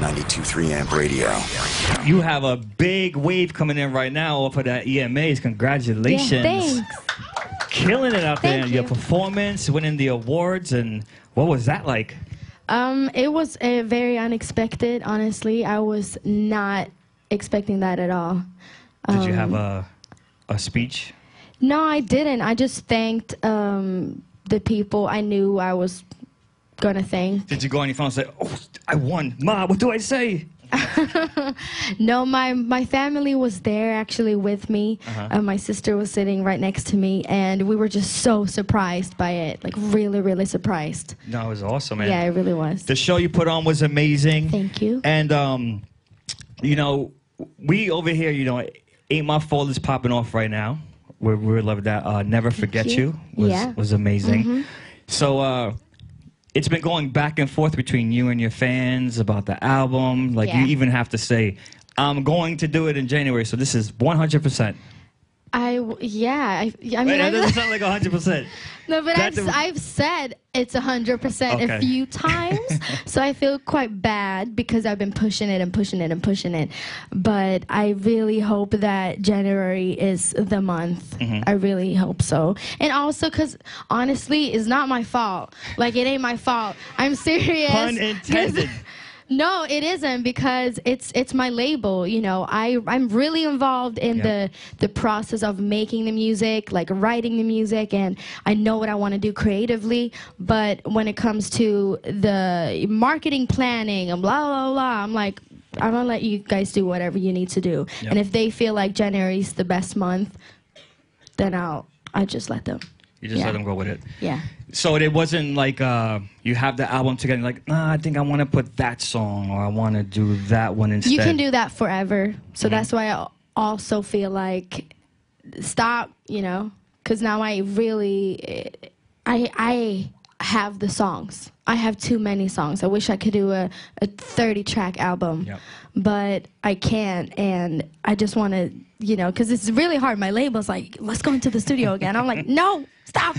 92.3 Amp Radio. You have a big wave coming in right now off of that EMAs. Congratulations. Yeah, thanks. Killing it out there. Thank Your you. performance, winning the awards, and what was that like? It was very unexpected, honestly. I was not expecting that at all. Did you have a speech? No, I didn't. I just thanked the people I knew I was going to thank. Did you go on your phone and say, oh, I won. Ma, what do I say? No, my family was there actually with me. My sister was sitting right next to me, and we were just so surprised by it. Like, really, really surprised. No, it was awesome, man. Yeah, it really was. The show you put on was amazing. Thank you. And, you know, we over here, you know, Ain't My Fault is popping off right now. We love that. Never Forget You was amazing. So, it's been going back and forth between you and your fans about the album. Like, you even have to say, I'm going to do it in January, so this is 100%. I mean, That doesn't sound like 100%. No, but I've said it's 100% a few times, so I feel quite bad because I've been pushing it and pushing it and pushing it. But I really hope that January is the month. I really hope so. And also because, honestly, it's not my fault. Like, it ain't my fault. I'm serious. Pun intended. No, it isn't, because it's my label. You know, I'm really involved in the process of making the music, like writing the music, and I know what I want to do creatively. But when it comes to the marketing planning and blah blah blah, I'm like, I'm gonna let you guys do whatever you need to do. And if they feel like January's the best month, then I just let them. You just let them go with it. Yeah. So it wasn't like you have the album together, like, nah, I think I want to put that song, or I want to do that one instead. You can do that forever. So that's why I also feel like stop, you know, because now I really, I have the songs. I have too many songs. I wish I could do a 30-track album, but I can't, and I just want to, you know, because it's really hard. My label's like, let's go into the studio again. I'm like, no, stop.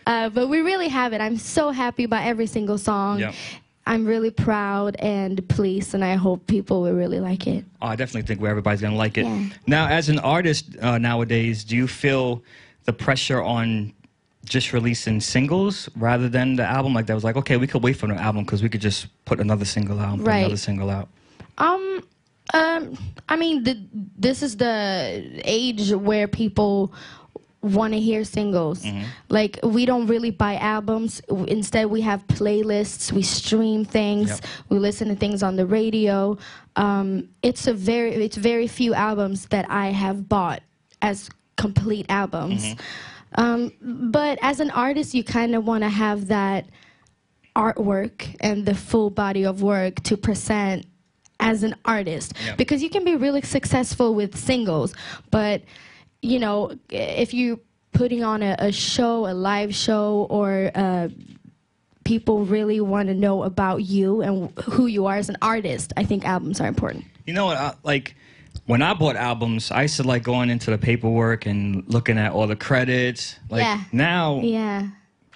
But we really have it. I'm so happy about every single song. I'm really proud and pleased, and I hope people will really like it. Oh, I definitely think everybody's going to like it. Now, as an artist nowadays, do you feel the pressure on just releasing singles rather than the album? Like, that was like, okay, we could wait for the album because we could just put another single out, put another single out. I mean, this is the age where people want to hear singles. Like, we don't really buy albums. Instead, we have playlists. We stream things. We listen to things on the radio. It's very few albums that I have bought as complete albums. But as an artist, you kind of want to have that artwork and the full body of work to present as an artist, because you can be really successful with singles, but you know, if you're putting on a show, a live show, or people really want to know about you and who you are as an artist, I think albums are important. You know what, like, when I bought albums, I used to like going into the paperwork and looking at all the credits. Like, now,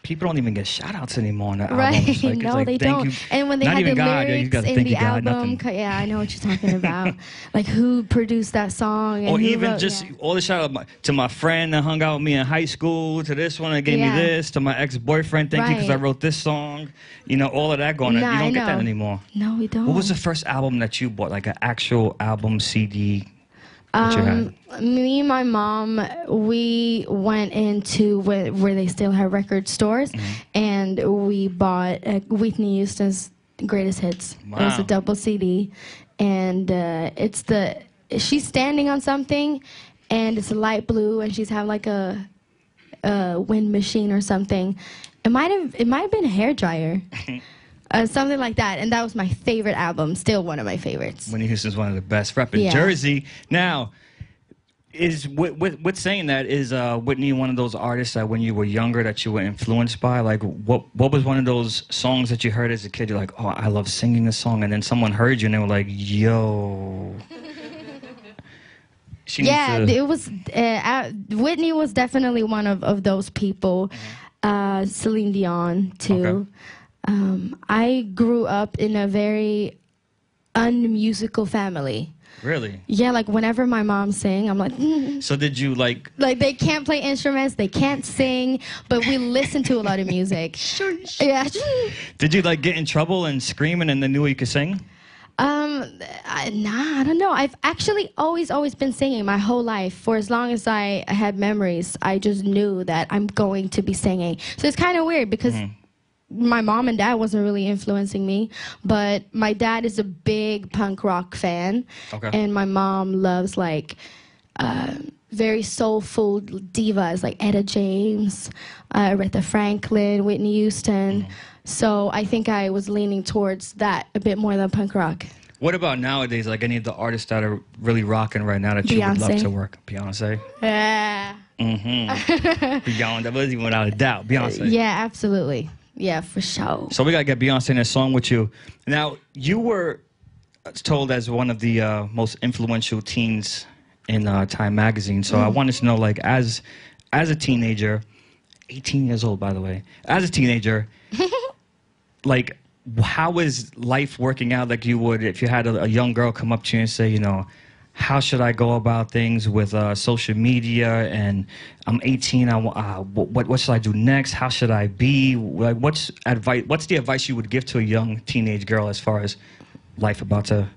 people don't even get shout-outs anymore on the albums. Like, no, like, they don't. And when they had the lyrics in the album, I know what you're talking about. Like, who produced that song? And or who even wrote, just all the shout-out to my friend that hung out with me in high school, to this one that gave me this, to my ex-boyfriend, thank you because I wrote this song. You know, all of that going on. You don't get that anymore. No, we don't. What was the first album that you bought, like an actual album CD? Me and my mom, we went into where they still have record stores, and we bought Whitney Houston's Greatest Hits. It was a double CD, and she's standing on something, and it's light blue, and she's having like a wind machine or something. It might have been a hairdryer. Something like that, and that was my favorite album. Still one of my favorites. Whitney Houston's one of the best. Repping Jersey. Now, with saying that, is Whitney one of those artists that when you were younger that you were influenced by? Like, what was one of those songs that you heard as a kid? You're like, oh, I love singing this song, and then someone heard you and they were like, yo. It was. Whitney was definitely one of those people. Celine Dion too. I grew up in a very unmusical family. Really? Yeah, like whenever my mom sang, I'm like, So did you like they can't play instruments, they can't sing, but we listen to a lot of music. Yeah. Did you like get in trouble and screaming and then knew you could sing? I don't know. I've actually always been singing my whole life. For as long as I had memories, I just knew that I'm going to be singing. So it's kind of weird because my mom and dad wasn't really influencing me, but my dad is a big punk rock fan, and my mom loves like very soulful divas like Etta James, Aretha Franklin, Whitney Houston. So I think I was leaning towards that a bit more than punk rock. What about nowadays, like any of the artists that are really rocking right now that you would love to work? Beyonce? Yeah. Beyonce, that was even without a doubt. Beyonce. Yeah, absolutely. Yeah, for sure. So we got to get Beyonce in a song with you. Now, you were told as one of the most influential teens in Time magazine. So I wanted to know, like, as a teenager, 18 years old, by the way, as a teenager, like, how is life working out like you would if you had a young girl come up to you and say, you know, how should I go about things with social media, and I'm 18, what should I do next? How should I be? Like, what's the advice you would give to a young teenage girl as far as life about to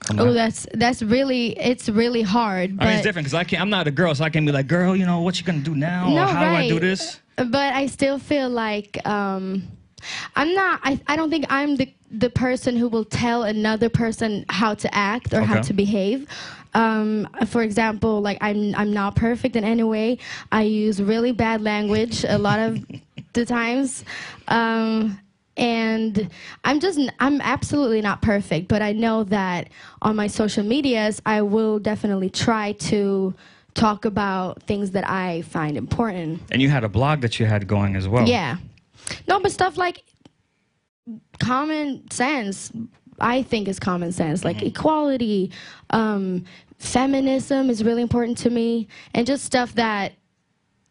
come out? It's really hard. But I mean, it's different because I'm not a girl, so I can't be like, girl, you know, what you gonna do now? No, or how do I do this? But I still feel like I don't think I'm the person who will tell another person how to act or how to behave. For example, like I'm not perfect in any way. I use really bad language a lot of the times. And I'm absolutely not perfect, but I know that on my social medias, I will definitely try to talk about things that I find important. And you had a blog that you had going as well. Yeah. No, but stuff like common sense, I think is common sense, like equality, feminism is really important to me, and just stuff that,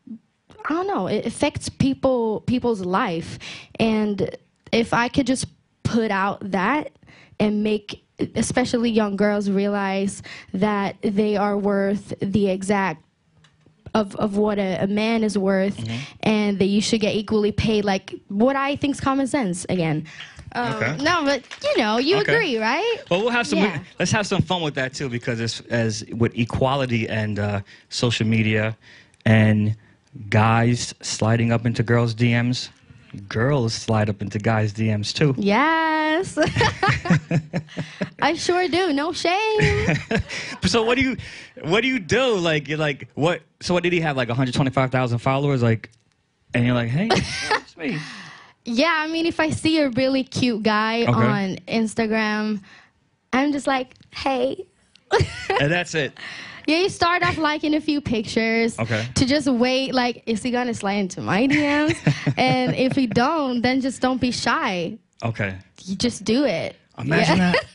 I don't know, it affects people's life. And if I could just put out that and make especially young girls realize that they are worth the exact of what a man is worth, and that you should get equally paid, like what I think is common sense again. No, but you know, you agree, right? Well, we'll have some. Let's have some fun with that too, because as with equality and social media, and guys sliding up into girls' DMs, girls slide up into guys' DMs too. Yes. I sure do. No shame. So what do you do? Like, you're like, what? So what did he have? Like 125,000 followers? Like, and you're like, hey, it's me. Yeah, I mean, if I see a really cute guy on Instagram, I'm just like, hey. And that's it. Yeah, you start off liking a few pictures to just wait, like, is he going to slide into my DMs? And if he don't, then just don't be shy. Okay. You just do it. Imagine that.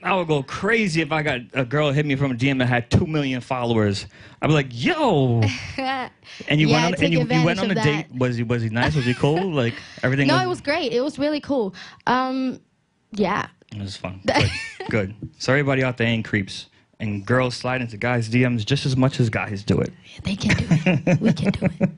I would go crazy if I got a girl hit me from a DM that had 2 million followers. I'd be like, yo. And you went on a date. Was he nice? Was he cool? Like, everything? No, it was great. It was really cool. Yeah. It was fun. Good. So everybody out there ain't creeps. And girls slide into guys' DMs just as much as guys do it. They can do it. We can do it.